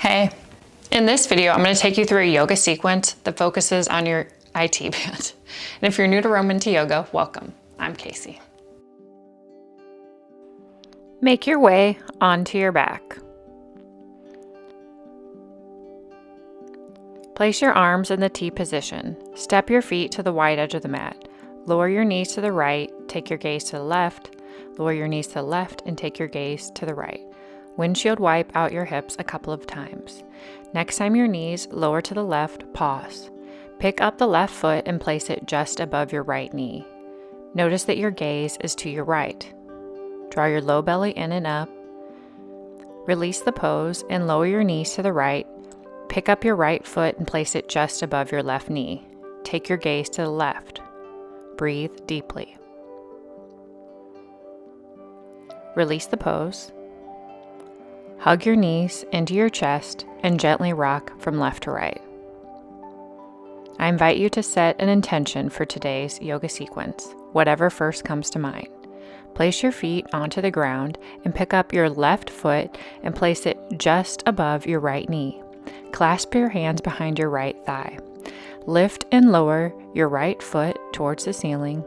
Hey, in this video, I'm going to take you through a yoga sequence that focuses on your IT band. And if you're new to Roman to yoga, welcome. I'm Casey. Make your way onto your back. Place your arms in the T position. Step your feet to the wide edge of the mat. Lower your knees to the right, take your gaze to the left. Lower your knees to the left and take your gaze to the right. Windshield wipe out your hips a couple of times. Next time your knees lower to the left, pause. Pick up the left foot and place it just above your right knee. Notice that your gaze is to your right. Draw your low belly in and up. Release the pose and lower your knees to the right. Pick up your right foot and place it just above your left knee. Take your gaze to the left. Breathe deeply. Release the pose. Hug your knees into your chest and gently rock from left to right. I invite you to set an intention for today's yoga sequence, whatever first comes to mind. Place your feet onto the ground and pick up your left foot and place it just above your right knee. Clasp your hands behind your right thigh. Lift and lower your right foot towards the ceiling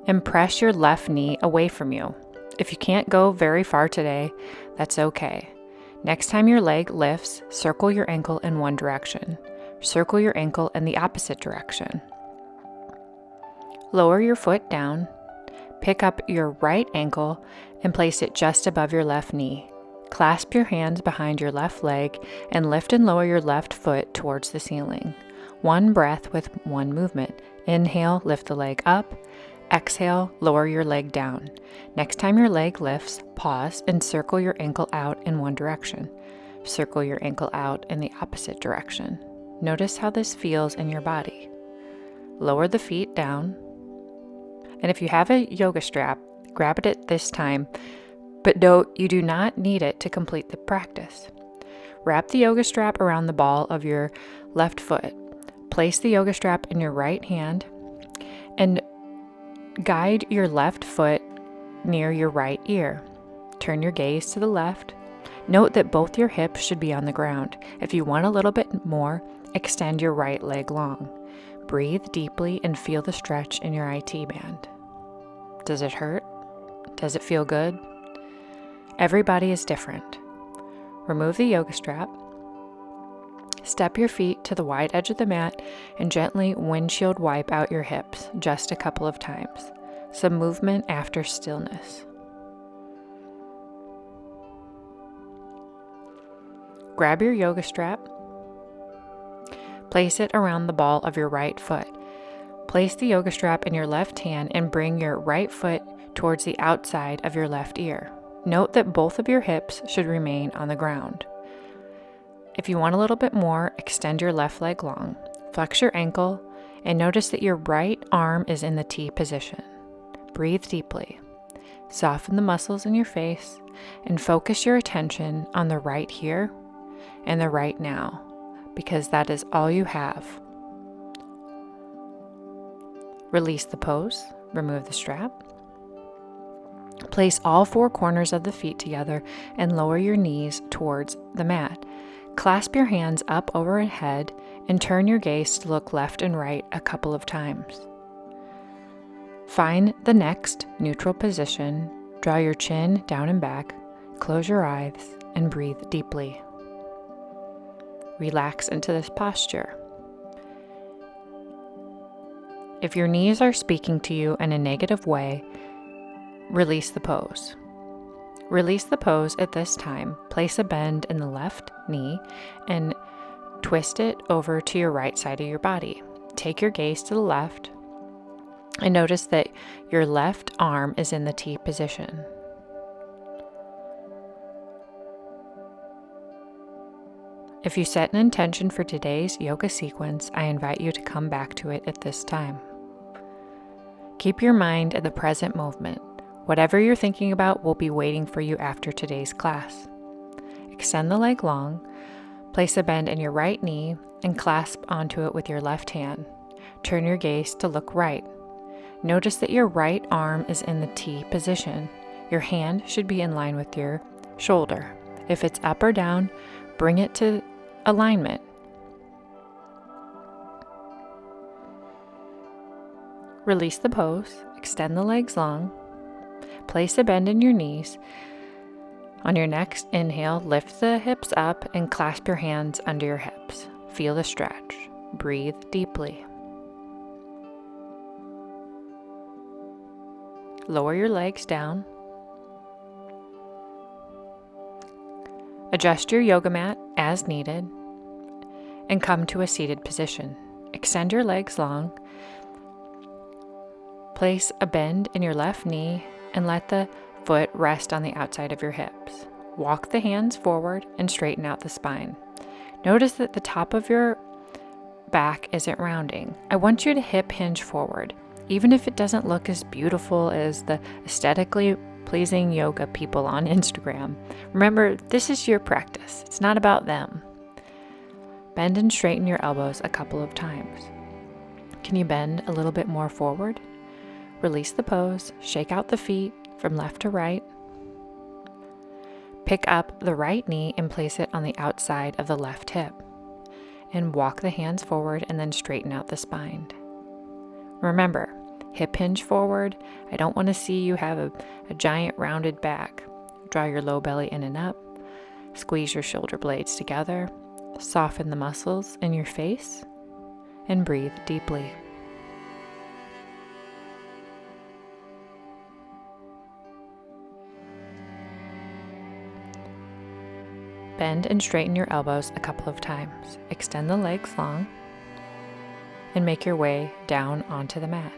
and press your left knee away from you. If you can't go very far today, that's okay. Next time your leg lifts, circle your ankle in one direction. Circle your ankle in the opposite direction. Lower your foot down. Pick up your right ankle and place it just above your left knee. Clasp your hands behind your left leg and lift and lower your left foot towards the ceiling. One breath with one movement. Inhale, lift the leg up. Exhale, lower your leg down. Next time your leg lifts, pause and circle your ankle out in one direction. Circle your ankle out in the opposite direction. Notice how this feels in your body. Lower the feet down. And if you have a yoga strap, grab it at this time, but note you do not need it to complete the practice. Wrap the yoga strap around the ball of your left foot. Place the yoga strap in your right hand and guide your left foot near your right ear. Turn your gaze to the left. Note that both your hips should be on the ground. If you want a little bit more, extend your right leg long. Breathe deeply and feel the stretch in your IT band. Does it hurt? Does it feel good? Everybody is different. Remove the yoga strap. Step your feet to the wide edge of the mat and gently windshield wipe out your hips just a couple of times. Some movement after stillness. Grab your yoga strap. Place it around the ball of your right foot. Place the yoga strap in your left hand and bring your right foot towards the outside of your left ear. Note that both of your hips should remain on the ground. If you want a little bit more, extend your left leg long. Flex your ankle and notice that your right arm is in the T position. Breathe deeply. Soften the muscles in your face and focus your attention on the right here and the right now, because that is all you have. Release the pose. Remove the strap. Place all four corners of the feet together and lower your knees towards the mat. Clasp your hands up overhead and turn your gaze to look left and right a couple of times. Find the next neutral position. Draw your chin down and back. Close your eyes and breathe deeply. Relax into this posture. If your knees are speaking to you in a negative way, release the pose. Release the pose at this time. Place a bend in the left knee and twist it over to your right side of your body. Take your gaze to the left and notice that your left arm is in the T position. If you set an intention for today's yoga sequence, I invite you to come back to it at this time. Keep your mind in the present moment. Whatever you're thinking about will be waiting for you after today's class. Extend the leg long, place a bend in your right knee, and clasp onto it with your left hand. Turn your gaze to look right. Notice that your right arm is in the T position. Your hand should be in line with your shoulder. If it's up or down, Bring it to alignment. Release the pose, extend the legs long, place a bend in your knees. On your next inhale, lift the hips up and clasp your hands under your hips. Feel the stretch. Breathe deeply. Lower your legs down. Adjust your yoga mat as needed and come to a seated position. Extend your legs long. Place a bend in your left knee and let the foot rest on the outside of your hips. Walk the hands forward and straighten out the spine. Notice that the top of your back isn't rounding. I want you to hip hinge forward, even if it doesn't look as beautiful as the aesthetically pleasing yoga people on Instagram. Remember, this is your practice. It's not about them. Bend and straighten your elbows a couple of times. Can you bend a little bit more forward? Release the pose, shake out the feet from left to right. Pick up the right knee and place it on the outside of the left hip. And walk the hands forward and then straighten out the spine. Remember, hip hinge forward. I don't want to see you have a giant rounded back. Draw your low belly in and up. Squeeze your shoulder blades together. Soften the muscles in your face. And breathe deeply. Bend and straighten your elbows a couple of times. Extend the legs long and make your way down onto the mat.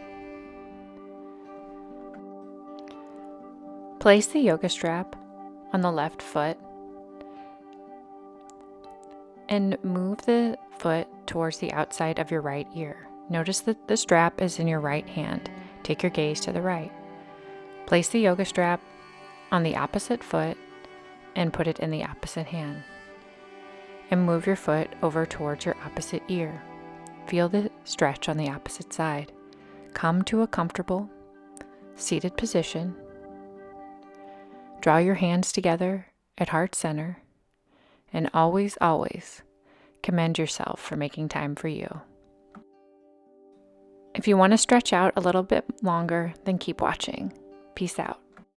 Place the yoga strap on the left foot and move the foot towards the outside of your right ear. Notice that the strap is in your right hand. Take your gaze to the right. Place the yoga strap on the opposite foot and put it in the opposite hand. And move your foot over towards your opposite ear. Feel the stretch on the opposite side. Come to a comfortable, seated position. Draw your hands together at heart center. And always, always commend yourself for making time for you. If you want to stretch out a little bit longer, then keep watching. Peace out.